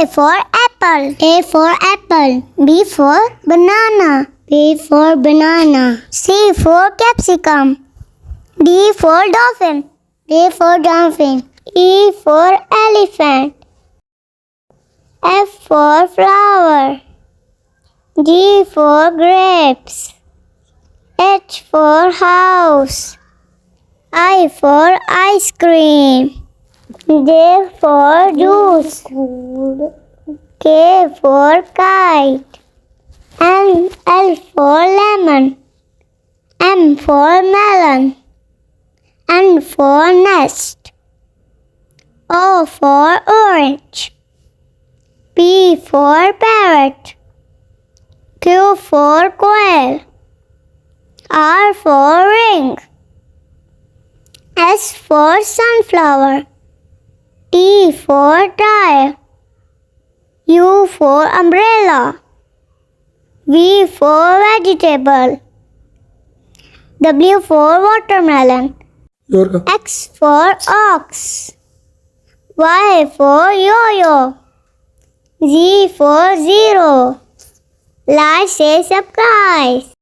for apple. A for apple. B for banana. B for banana. C for capsicum. D for dolphin. D for dolphin. E for elephant. F for flower. G for grapes. H for house. I for ice cream. J for juice. K for kite. L for lemon. M for melon. N for nest. O for orange. P for parrot. Q for quail. R for ring. S for sunflower. T for tire. U for umbrella. V for vegetable. W for watermelon. X for ox. Y for yo-yo. Z for zero. Like, share, subscribe.